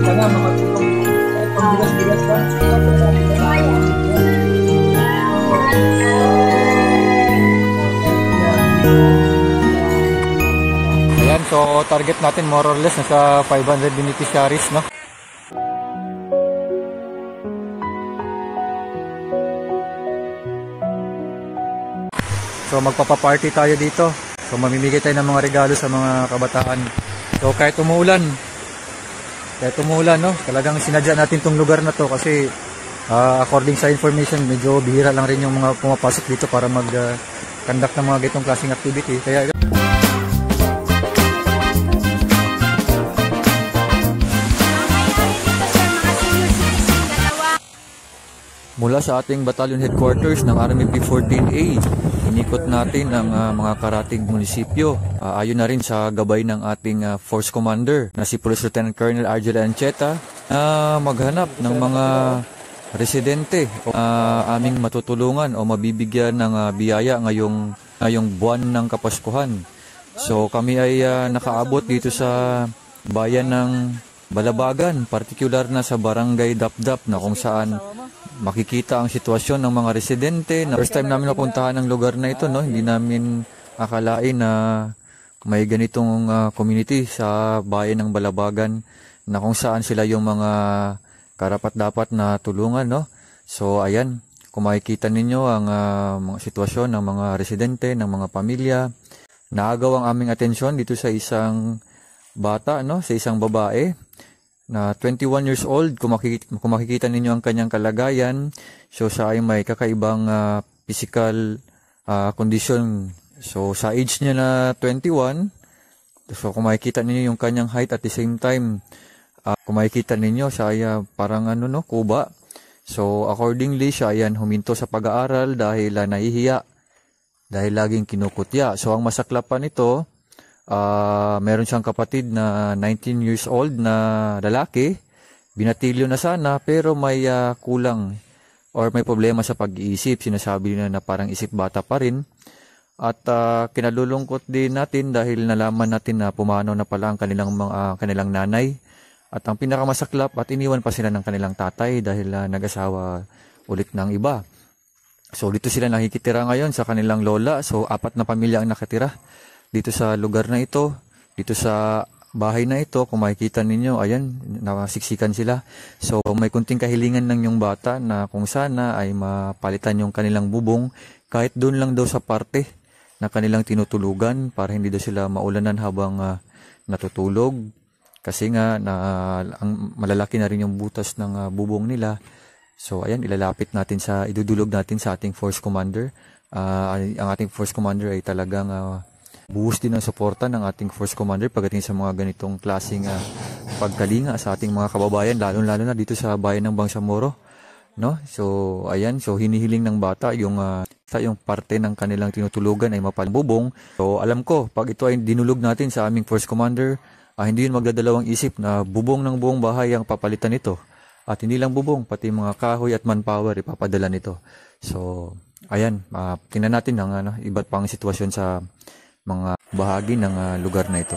Sana makatulong. Pagbigas-bigas ba? Ayan, so target natin more or less nasa 500 beneficiaries, no? So magpapaparty tayo dito. So mamimigay tayo ng mga regalo sa mga kabataan. So kahit umuulan, no? Talagang sinadya natin tong lugar na to kasi according sa information, medyo bihira lang rin yung mga pumapasok dito para mag-conduct ng mga ganitong klaseng activity. Kaya mula sa ating battalion headquarters ng Army P14A, inikot natin ang mga karatig munisipyo. Ayon na rin sa gabay ng ating Force Commander na si Police Lieutenant Colonel Argel Ancheta na maghanap ng mga residente o aming matutulungan o mabibigyan ng biyaya ngayong buwan ng Kapaskuhan. So kami ay nakaabot dito sa bayan ng Balabagan, particular na sa Barangay Dapdap na kung saan makikita ang sitwasyon ng mga residente. First time namin napuntahan ang lugar na ito, no? Hindi namin akalain na may ganitong community sa bayan ng Balabagan na kung saan sila yung mga karapat-dapat na tulungan, no? So ayan, kung makikita ninyo ang mga sitwasyon ng mga residente, ng mga pamilya, naagaw ang aming atensyon dito sa isang bata, no? Sa isang babae na 21 years old. Kung makikita ninyo ang kanyang kalagayan, so siya ay may kakaibang physical condition. So sa age niya na 21, so kung makikita ninyo yung kanyang height at the same time, kung makikita ninyo siya ay parang kuba. So accordingly siya ay huminto sa pag-aaral dahil nahihiya, dahil laging kinukutya. So ang masaklapan nito, meron siyang kapatid na 19 years old na lalaki, binatilyo na sana pero may kulang or may problema sa pag-iisip. Sinasabi na parang isip bata pa rin. At kinalulungkot din natin dahil nalaman natin na pumanaw na pala ang kanilang nanay. At ang pinakamasaklap, at iniwan pa sila ng kanilang tatay dahil nag-asawa ulit ng iba. So dito sila nakikitira ngayon sa kanilang lola. So 4 na pamilya ang nakatira dito sa lugar na ito, dito sa bahay na ito. Kung makikita ninyo, ayan, nakasiksikan sila. So may kunting kahilingan ng yung bata na kung sana ay mapalitan yung kanilang bubong, kahit doon lang daw sa parte na kanilang tinutulugan para hindi daw sila maulanan habang natutulog. Kasi nga, ang malalaki na rin yung butas ng bubong nila. So ayan, idudulog natin sa ating Force Commander. Ang ating Force Commander ay talagang buhos din ang suporta ng ating Force Commander pagdating sa mga ganitong klaseng pagkalinga sa ating mga kababayan, lalo na dito sa bayan ng Bangsamoro, no? So ayan, so hinihiling ng bata yung parte ng kanilang tinutulugan ay mapalbubong. So alam ko, pag ito ay dinulog natin sa aming Force Commander, hindi yun magdadalawang isip na bubong ng buong bahay ang papalitan nito. At hindi lang bubong, pati mga kahoy at manpower ipapadala nito. So ayan, tingnan natin ang iba't pang sitwasyon sa mga bahagi ng lugar na ito.